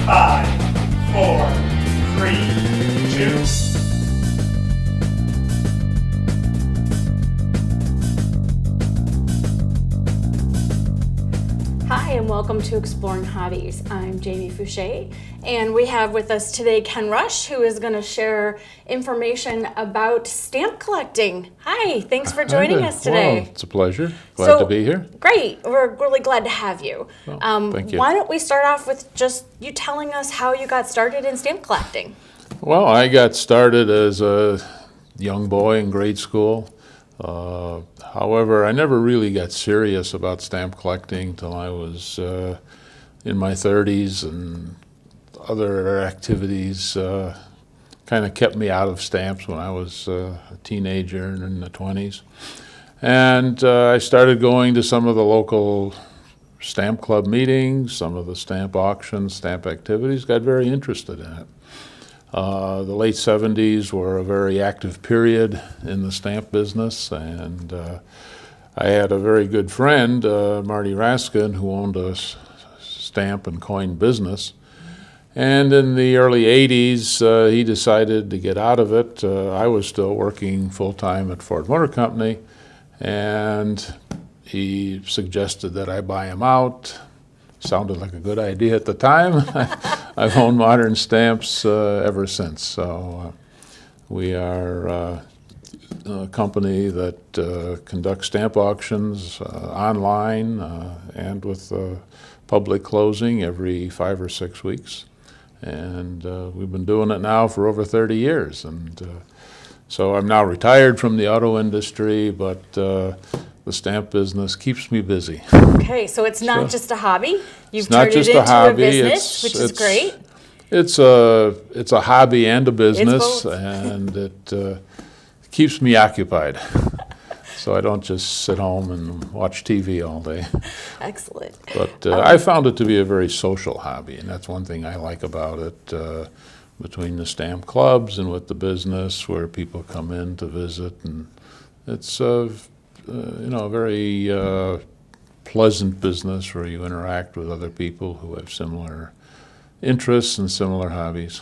5, 4, 3, 2. Hi, and welcome to Exploring Hobbies. I'm Jamie Fouché, and we have with us today Ken Rush, who is going to share information about stamp collecting. Hi, thanks for joining us today. Well, it's a pleasure. Glad to be here. Great. We're really glad to have you. Well, thank you. Why don't we start off with just you telling us how you got started in stamp collecting? Well, I got started as a young boy in grade school. However, I never really got serious about stamp collecting till I was in my 30s, and other activities kind of kept me out of stamps when I was a teenager and in the 20s. And I started going to some of the local stamp club meetings, some of the stamp auctions, stamp activities, got very interested in it. The late 70s were a very active period in the stamp business, and I had a very good friend, Marty Raskin, who owned a stamp and coin business. And in the early 80s, he decided to get out of it. I was still working full-time at Ford Motor Company, and he suggested that I buy him out. Sounded like a good idea at the time. I've owned Modern Stamps ever since. So we are a company that conducts stamp auctions online and with public closing every 5 or 6 weeks. And we've been doing it now for over 30 years. And so I'm now retired from the auto industry, but the stamp business keeps me busy. Okay, so it's not just a hobby. You've not turned it just into a hobby. a business, which is great. It's a hobby and a business, It's both. and it keeps me occupied. So I don't just sit home and watch TV all day. Excellent. But I found it to be a very social hobby, and that's one thing I like about it. Between the stamp clubs and with the business, where people come in to visit, and it's a very pleasant business where you interact with other people who have similar interests and similar hobbies.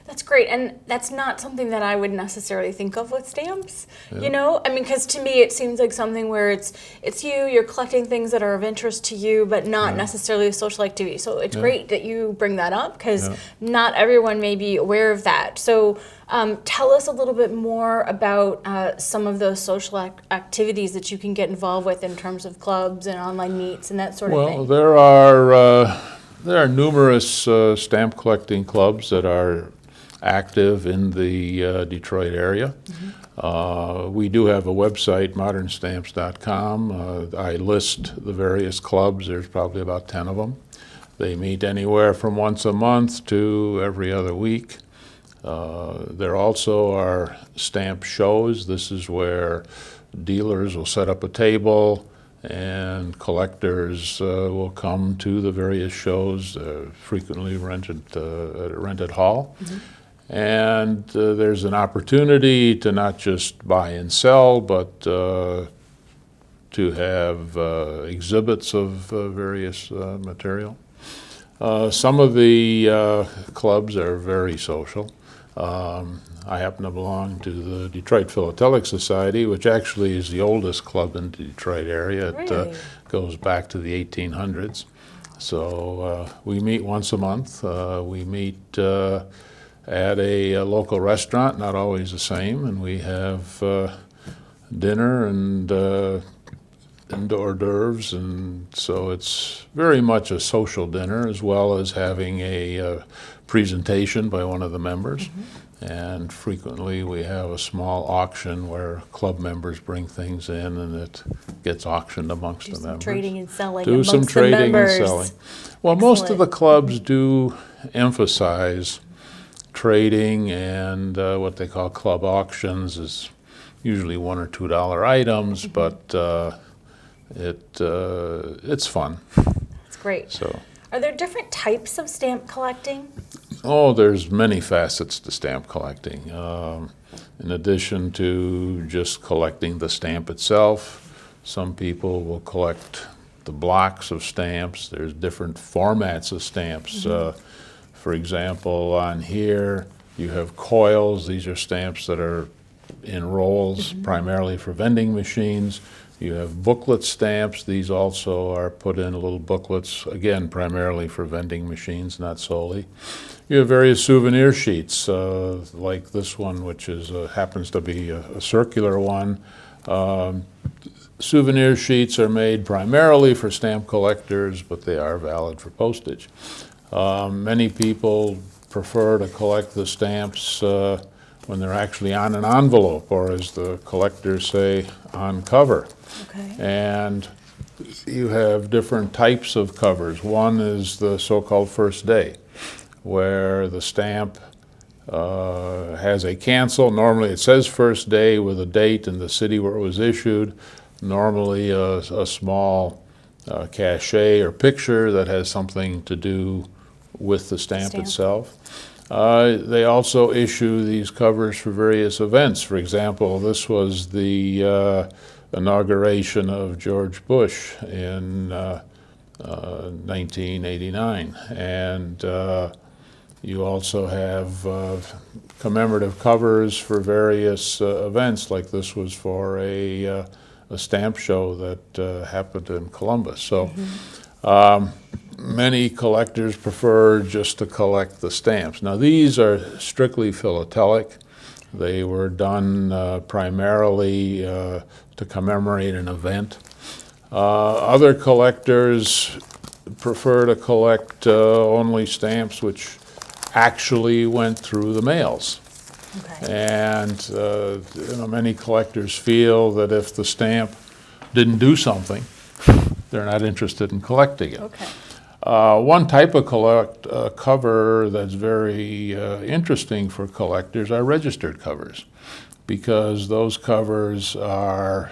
That's great, and that's not something that I would necessarily think of with stamps. Yeah. You know, I mean, because to me it seems like something where it's you're collecting things that are of interest to you, but not necessarily a social activity. So it's great that you bring that up, because not everyone may be aware of that. So tell us a little bit more about some of those social activities that you can get involved with in terms of clubs and online meets and that sort of thing. Well, there are numerous stamp collecting clubs that are active in the Detroit area. We do have a website, modernstamps.com. I list the various clubs. There's probably about 10 of them. They meet anywhere from once a month to every other week. There also are stamp shows. This is where dealers will set up a table and collectors will come to the various shows, frequently rented at a rented hall. And there's an opportunity to not just buy and sell, but to have exhibits of various material. Some of the clubs are very social. I happen to belong to the Detroit Philatelic Society, which actually is the oldest club in the Detroit area. Really? It goes back to the 1800s. So we meet once a month. We meet at a local restaurant, not always the same, and we have dinner and hors d'oeuvres, and so it's very much a social dinner, as well as having a presentation by one of the members. And frequently we have a small auction where club members bring things in and it gets auctioned amongst the members. Trading and selling Do amongst some the trading and members. selling. Well, most of the clubs do emphasize trading, and what they call club auctions is usually $1 or $2 items, but it's fun. That's great. So. Are there different types of stamp collecting? Oh, there's many facets to stamp collecting. In addition to just collecting the stamp itself, some people will collect the blocks of stamps. There's different formats of stamps. For example, on here you have coils. These are stamps that are in rolls, primarily for vending machines. You have booklet stamps. These also are put in little booklets, again, primarily for vending machines, not solely. You have various souvenir sheets, like this one, which is happens to be a circular one. Souvenir sheets are made primarily for stamp collectors, but they are valid for postage. Many people prefer to collect the stamps when they're actually on an envelope, or as the collectors say, on cover. Okay. And you have different types of covers. One is the so-called first day, where the stamp has a cancel. Normally it says first day with a date and the city where it was issued. Normally a small cachet or picture that has something to do with the stamp itself. They also issue these covers for various events. For example, this was the inauguration of George Bush in 1989. And you also have commemorative covers for various events, like this was for a stamp show that happened in Columbus. So many collectors prefer just to collect the stamps. Now these are strictly philatelic. They were done primarily to commemorate an event. Other collectors prefer to collect only stamps which actually went through the mails. Okay. And many collectors feel that if the stamp didn't do something, they're not interested in collecting it. Okay. One type of cover that's very interesting for collectors are registered covers, because those covers are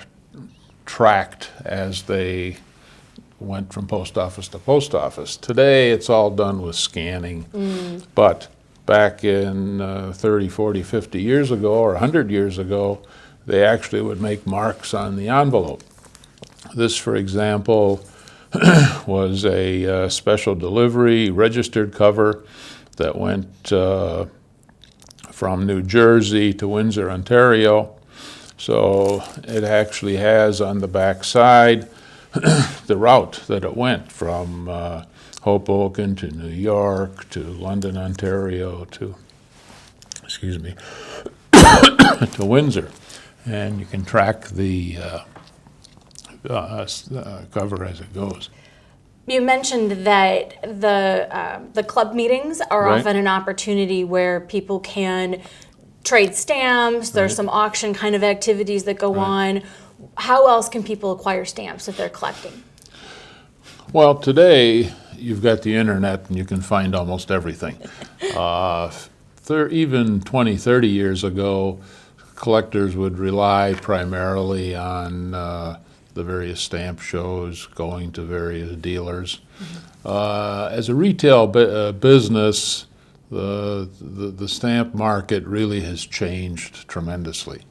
tracked as they went from post office to post office. Today it's all done with scanning, but back in 30, 40, 50 years ago or 100 years ago, they actually would make marks on the envelope. This, for example, was a special delivery registered cover that went from New Jersey to Windsor, Ontario. So it actually has on the back side the route that it went from Hoboken to New York to London, Ontario to, to Windsor. And you can track the cover as it goes. You mentioned that the club meetings are Right. often an opportunity where people can trade stamps. There's Right. some auction kind of activities that go Right. on. How else can people acquire stamps if they're collecting? Well, today you've got the internet and you can find almost everything. Even 20, 30 years ago, collectors would rely primarily on the various stamp shows, going to various dealers. As a retail business, the stamp market really has changed tremendously.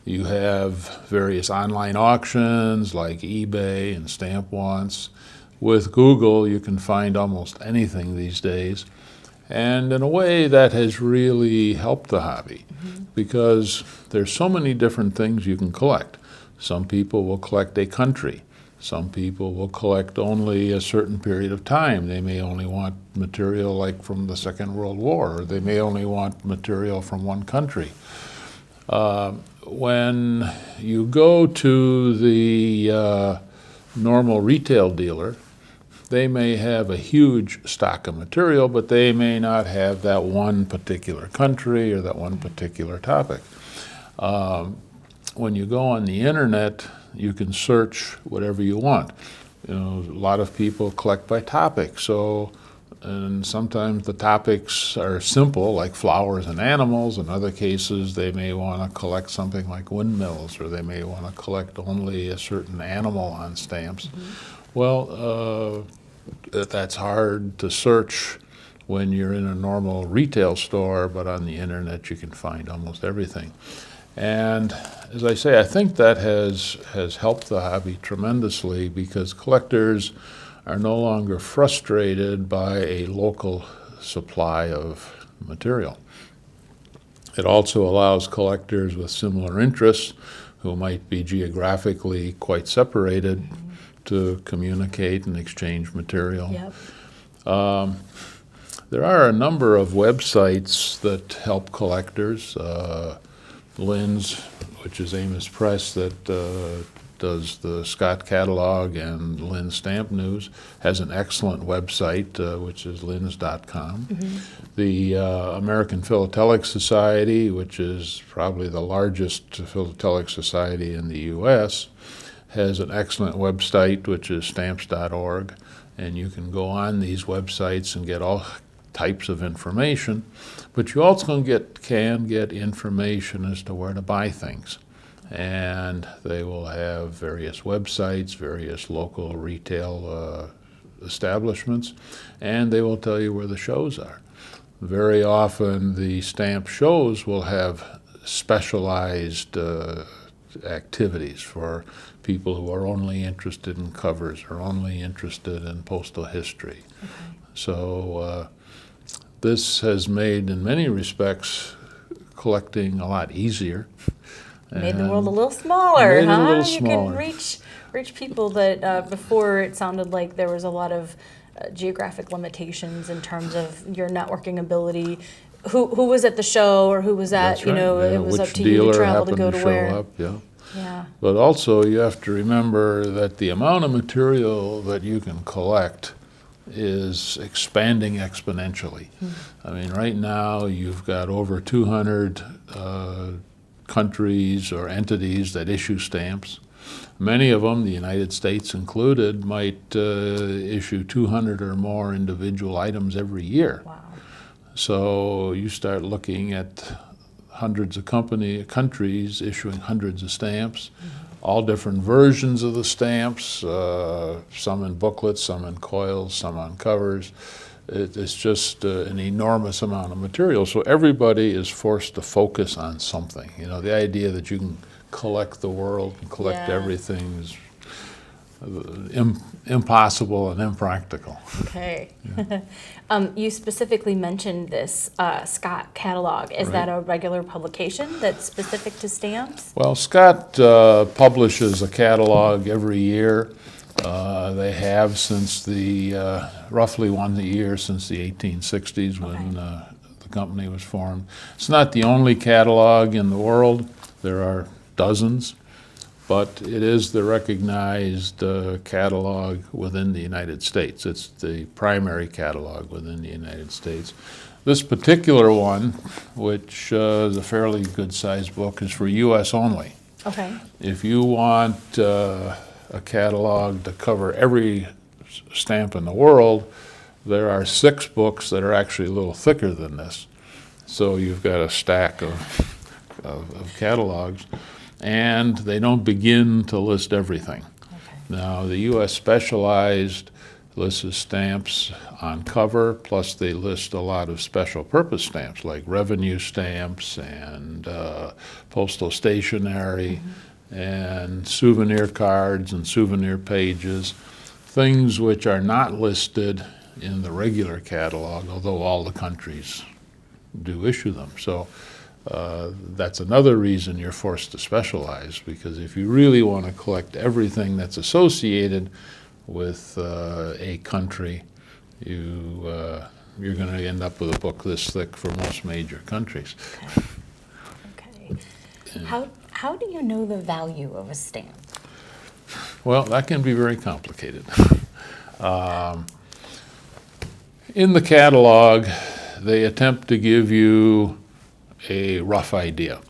You have various online auctions like eBay and Stamp Once. With Google, you can find almost anything these days. And in a way, that has really helped the hobby, because there's so many different things you can collect. Some people will collect a country. Some people will collect only a certain period of time. They may only want material like from the Second World War, or they may only want material from one country. When you go to the normal retail dealer, they may have a huge stock of material, but they may not have that one particular country or that one particular topic. When you go on the internet, you can search whatever you want. A lot of people collect by topic, and sometimes the topics are simple, like flowers and animals. In other cases, they may want to collect something like windmills, or they may want to collect only a certain animal on stamps. Well, that's hard to search when you're in a normal retail store, but on the internet you can find almost everything. And as I say, I think that has helped the hobby tremendously, because collectors are no longer frustrated by a local supply of material. It also allows collectors with similar interests who might be geographically quite separated to communicate and exchange material. Yep. There are a number of websites that help collectors. Lynn's, which is Amos Press, that does the Scott Catalog, and Lynn Stamp News, has an excellent website, which is linns.com. The American Philatelic Society, which is probably the largest philatelic society in the U.S., has an excellent website, which is stamps.org, and you can go on these websites and get all types of information, but you also can get information as to where to buy things. And they will have various websites, various local retail establishments, and they will tell you where the shows are. Very often the stamp shows will have specialized activities for people who are only interested in covers or only interested in postal history. So this has made, in many respects, collecting a lot easier. Made the world a little smaller, made it a huh? little You smaller. can reach people that before it sounded like there was a lot of geographic limitations in terms of your networking ability. Who was at the show, or who was at, That's right. it was Which up to you to dealer travel to happened go to show where. up, yeah. Yeah. But also you have to remember that the amount of material that you can collect is expanding exponentially. I mean, right now you've got over 200 countries or entities that issue stamps. Many of them, the United States included, might issue 200 or more individual items every year. Wow. So you start looking at hundreds of countries issuing hundreds of stamps, all different versions of the stamps, some in booklets, some in coils, some on covers. It's just an enormous amount of material. So everybody is forced to focus on something. You know, the idea that you can collect the world and collect everything is impossible and impractical. Okay. You specifically mentioned this Scott catalog. Is that a regular publication that's specific to stamps? Well, Scott publishes a catalog every year. They have since the, roughly one a year since the 1860s when the company was formed. It's not the only catalog in the world. There are dozens, but it is the recognized catalog within the United States. It's the primary catalog within the United States. This particular one, which is a fairly good-sized book, is for U.S. only. Okay. If you want a catalog to cover every stamp in the world, there are 6 books that are actually a little thicker than this. So you've got a stack of catalogs, and they don't begin to list everything. Okay. Now, the U.S. specialized lists stamps on cover, plus they list a lot of special purpose stamps like revenue stamps and postal stationery and souvenir cards and souvenir pages, things which are not listed in the regular catalog, although all the countries do issue them. So that's another reason you're forced to specialize, because if you really want to collect everything that's associated with a country, you're going to end up with a book this thick for most major countries. Okay. How do you know the value of a stamp? Well, that can be very complicated. In the catalog, they attempt to give you a rough idea.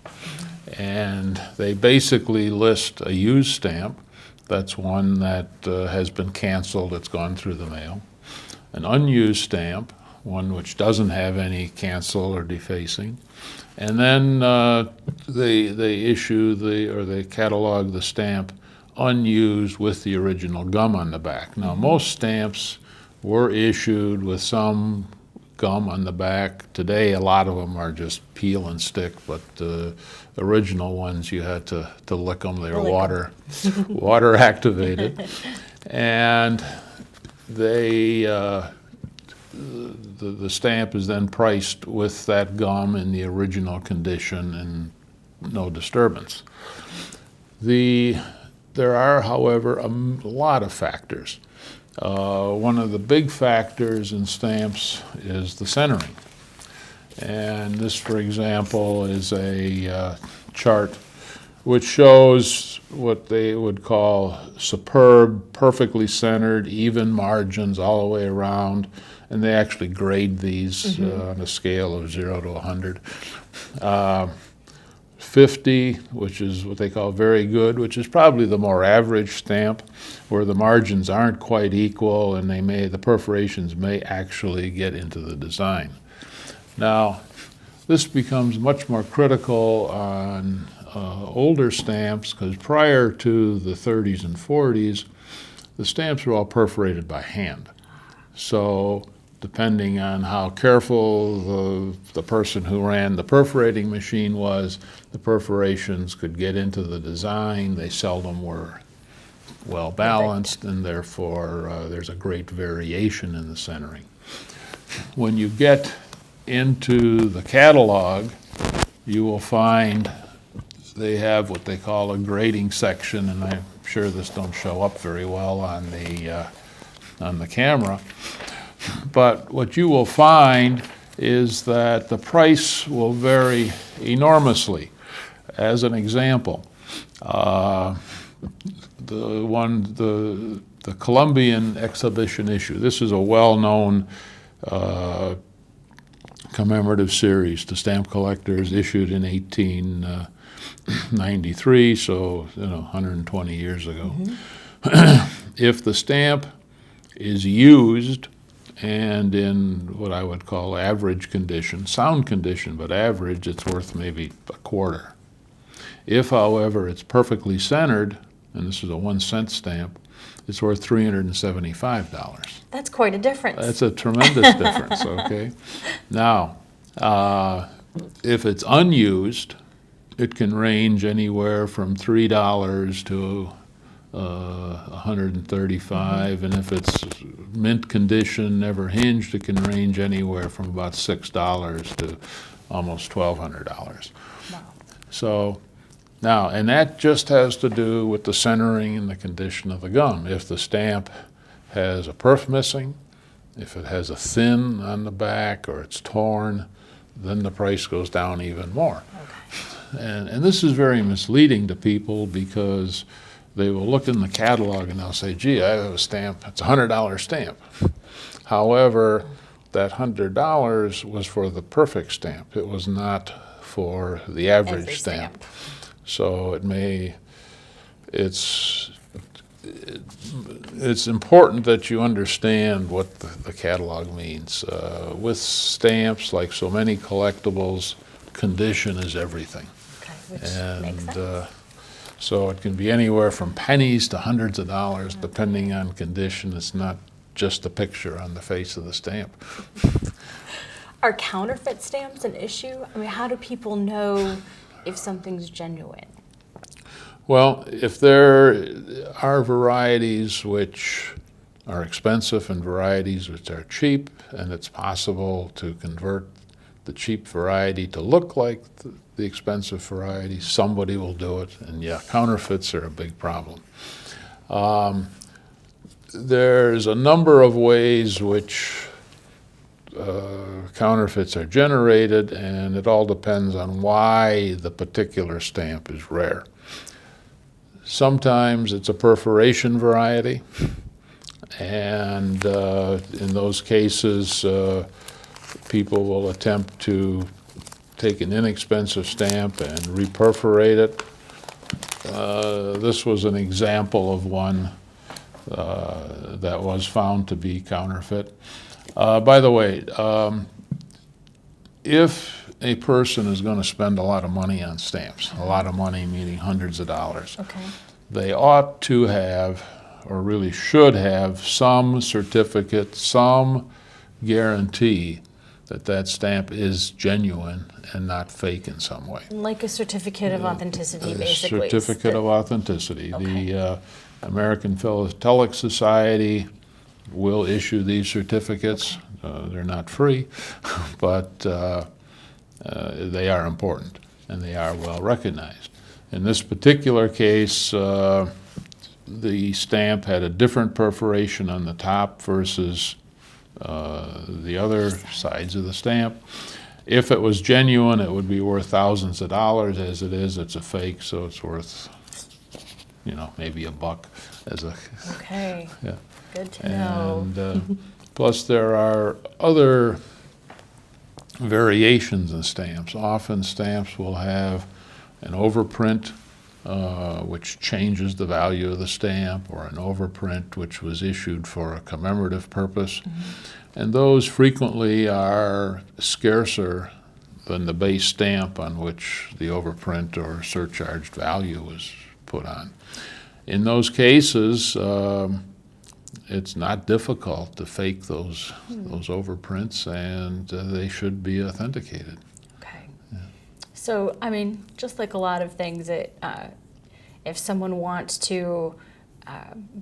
And they basically list a used stamp. That's one that has been canceled, it's gone through the mail. An unused stamp, one which doesn't have any cancel or defacing. And then they issue they catalog the stamp unused with the original gum on the back. Now, most stamps were issued with some gum on the back. Today, a lot of them are just peel and stick, but the original ones, you had to lick them. They were water activated. And they the stamp is then priced with that gum in the original condition and no disturbance. There are, however, a lot of factors. One of the big factors in stamps is the centering. And this, for example, is a chart which shows what they would call superb, perfectly centered, even margins all the way around. And they actually grade these on a scale of 0 to 100. 50, which is what they call very good, which is probably the more average stamp, where the margins aren't quite equal and the perforations may actually get into the design. Now, this becomes much more critical on older stamps, because prior to the 30s and 40s, the stamps were all perforated by hand. So depending on how careful the person who ran the perforating machine was, the perforations could get into the design. They seldom were well balanced, and therefore there's a great variation in the centering. When you get into the catalog, you will find they have what they call a grading section, and I'm sure this don't show up very well on the camera. But what you will find is that the price will vary enormously. As an example, the Columbian exhibition issue. This is a well-known commemorative series to stamp collectors, issued in 1893, so 120 years ago. If the stamp is used and in what I would call average condition, sound condition, but average, it's worth maybe a quarter. If, however, it's perfectly centered, and this is a 1-cent stamp, it's worth $375. That's quite a difference. That's a tremendous difference, okay? Now, if it's unused, it can range anywhere from $3 to $135, and if it's mint condition, never hinged, it can range anywhere from about $6 to almost $1,200. Wow. So now, and that just has to do with the centering and the condition of the gum. If the stamp has a perf missing, if it has a thin on the back or it's torn, then the price goes down even more. Okay. And this is very misleading to people, because they will look in the catalog and they'll say, gee, I have a stamp, it's a $100 stamp. However, that $100 was for the perfect stamp. It was not for the average stamp. So it's important that you understand what the catalog means. With stamps, like so many collectibles, condition is everything. Okay, which makes And sense. so it can be anywhere from pennies to hundreds of dollars, depending on condition. It's not just a picture on the face of the stamp. Are counterfeit stamps an issue? I mean, how do people know if something's genuine? Well, if there are varieties which are expensive and varieties which are cheap, and it's possible to convert the cheap variety to look like the expensive variety, somebody will do it. And yeah, counterfeits are a big problem. There's a number of ways which counterfeits are generated, and it all depends on why the particular stamp is rare. Sometimes it's a perforation variety, and in those cases, people will attempt to take an inexpensive stamp and reperforate it. This was an example of one that was found to be counterfeit. By the way, if a person is going to spend a lot of money on stamps, a lot of money meaning hundreds of dollars, Okay. they ought to have, or really should have, some certificate, some guarantee that that stamp is genuine and not fake in some way. Like a certificate of authenticity, A basically. certificate of authenticity. Okay. The American Philatelic Society will issue these certificates. They're not free, but they are important and they are well recognized. In this particular case, the stamp had a different perforation on the top versus the other sides of the stamp. If it was genuine, it would be worth thousands of dollars. As it is, it's a fake, so it's worth, maybe $1 as a. Okay. Yeah. Good to know. And plus, there are other variations in stamps. Often, stamps will have an overprint, which changes the value of the stamp, or an overprint which was issued for a commemorative purpose. And those frequently are scarcer than the base stamp on which the overprint or surcharged value was put on. In those cases, it's not difficult to fake those overprints, and they should be authenticated. Okay. Yeah. So, I mean, just like a lot of things, if someone wants to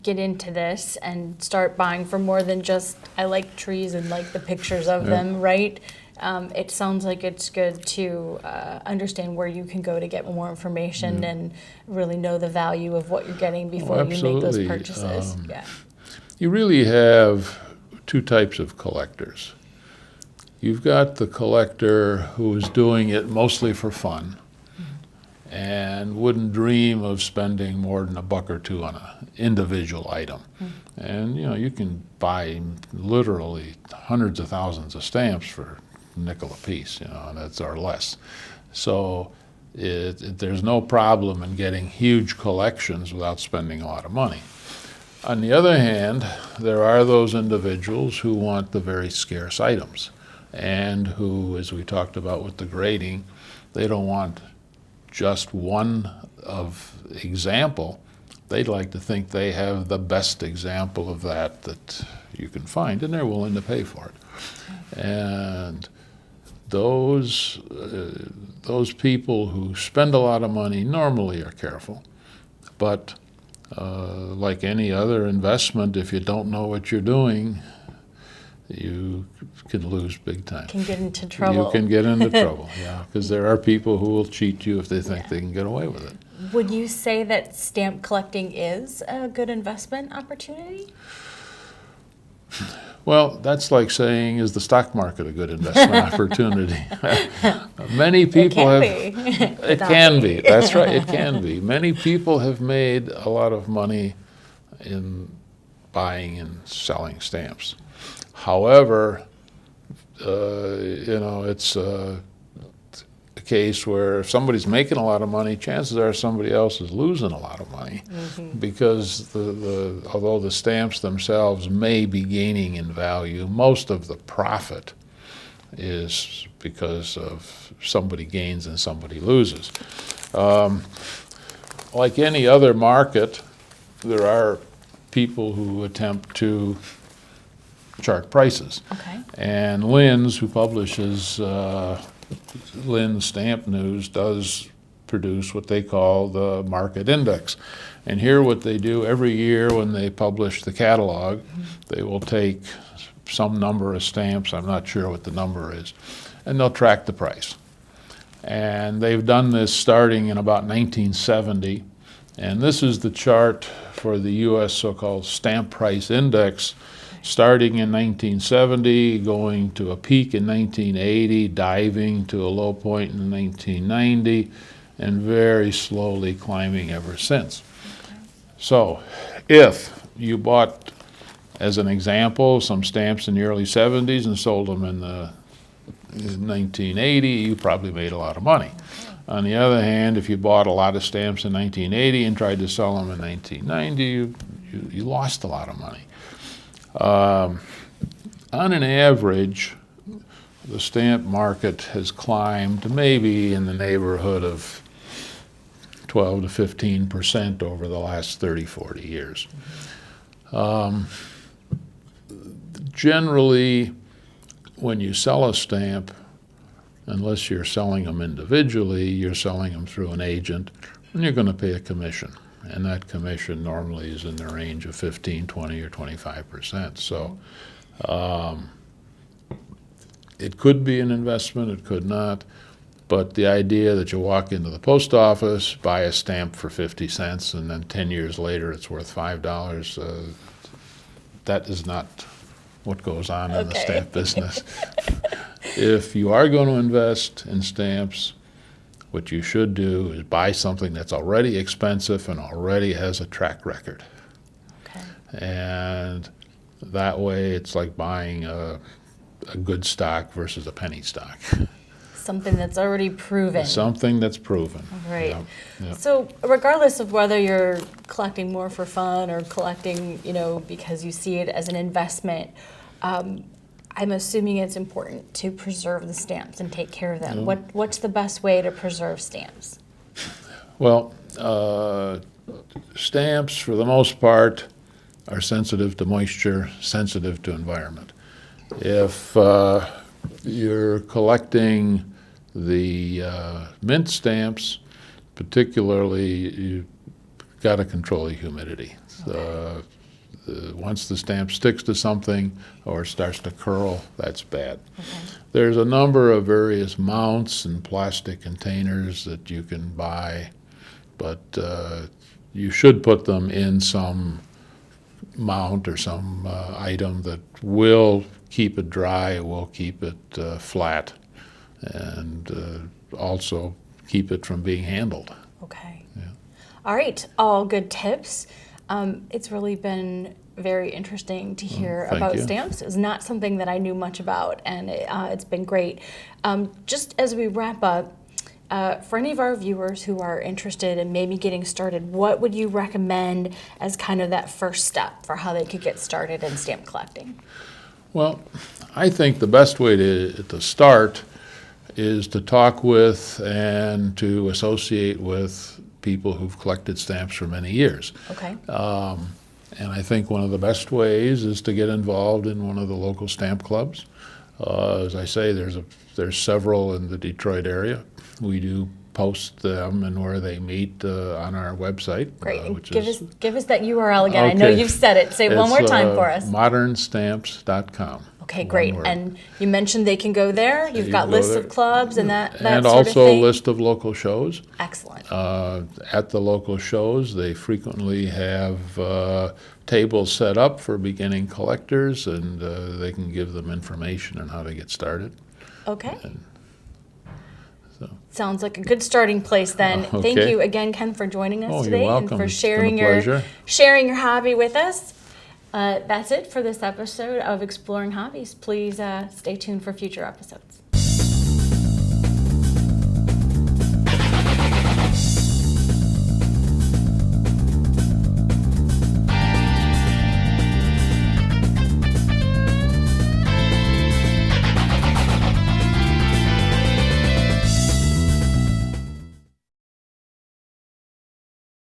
get into this and start buying for more than just, I like trees and like the pictures of them, right? It sounds like it's good to understand where you can go to get more information and really know the value of what you're getting before you make those purchases. You really have two types of collectors. You've got the collector who is doing it mostly for fun and wouldn't dream of spending more than $1 or $2 on an individual item. And you can buy literally hundreds of thousands of stamps for a nickel a piece, and that's or less. So there's no problem in getting huge collections without spending a lot of money. On the other hand, there are those individuals who want the very scarce items, and who, as we talked about with the grading, they don't want just one of example. They'd like to think they have the best example of that you can find, and they're willing to pay for it. And those people who spend a lot of money normally are careful, but like any other investment, if you don't know what you're doing, you can lose big time. Can get into trouble. You can get into trouble, because there are people who will cheat you if they think they can get away with it. Would you say that stamp collecting is a good investment opportunity? Well, that's like saying, is the stock market a good investment opportunity? Many people have. It can be. That's right. It can be. Many people have made a lot of money in buying and selling stamps. However, it's a case where if somebody's making a lot of money, chances are somebody else is losing a lot of money, because although the stamps themselves may be gaining in value, most of the profit is because of somebody gains and somebody loses. Like any other market, there are people who attempt to chart prices. Okay. And Lynn's, who publishes Lynn's Stamp News, does produce what they call the market index. And here what they do every year when they publish the catalog, they will take some number of stamps, I'm not sure what the number is, and they'll track the price. And they've done this starting in about 1970. And this is the chart for the U.S. so-called stamp price index, starting in 1970, going to a peak in 1980, diving to a low point in 1990, and very slowly climbing ever since. So if you bought, as an example, some stamps in the early 70s and sold them in 1980, you probably made a lot of money. On the other hand, if you bought a lot of stamps in 1980 and tried to sell them in 1990, you lost a lot of money. On an average, the stamp market has climbed maybe in the neighborhood of 12 to 15% over the last 30, 40 years. Generally, when you sell a stamp, unless you're selling them individually, you're selling them through an agent, and you're going to pay a commission. And that commission normally is in the range of 15, 20, or 25%. So it could be an investment, it could not. But the idea that you walk into the post office, buy a stamp for 50 cents, and then 10 years later it's worth $5, that is not what goes on in the stamp business. If you are going to invest in stamps, what you should do is buy something that's already expensive and already has a track record. Okay. And that way it's like buying a good stock versus a penny stock. Something that's already proven. Something that's proven. Right. Yep, yep. So regardless of whether you're collecting more for fun or collecting, because you see it as an investment, I'm assuming it's important to preserve the stamps and take care of them. What's the best way to preserve stamps? Well, stamps, for the most part, are sensitive to moisture, sensitive to environment. If you're collecting the mint stamps, particularly, you've got to control the humidity. Okay. Once the stamp sticks to something or starts to curl, that's bad. Okay. There's a number of various mounts and plastic containers that you can buy, but you should put them in some mount or some item that will keep it dry, will keep it flat, and also keep it from being handled. Okay. Yeah. All right. All good tips. It's really been very interesting to hear Thank about you. stamps. It's not something that I knew much about, and it's been great. Just as we wrap up, for any of our viewers who are interested in maybe getting started, what would you recommend as kind of that first step for how they could get started in stamp collecting? Well, I think the best way to start is to talk with and to associate with people who've collected stamps for many years. Okay. And I think one of the best ways is to get involved in one of the local stamp clubs. As I say, there's several in the Detroit area. We do post them and where they meet on our website. Great. And Which give us that URL again. I know Okay. you've said it. Say it one more time for us. modernstamps.com. Okay, One great. word. And you mentioned they can go there. You've You got can go lists there. of clubs and that And sort of also a thing. list of local shows. Excellent. At the local shows, they frequently have tables set up for beginning collectors, and they can give them information on how to get started. Okay. So, Sounds like a good starting place then. Thank Okay. you again, Ken, for joining us Oh, you're today welcome. and for It's been a sharing pleasure. your hobby with us. That's it for this episode of Exploring Hobbies. Please stay tuned for future episodes.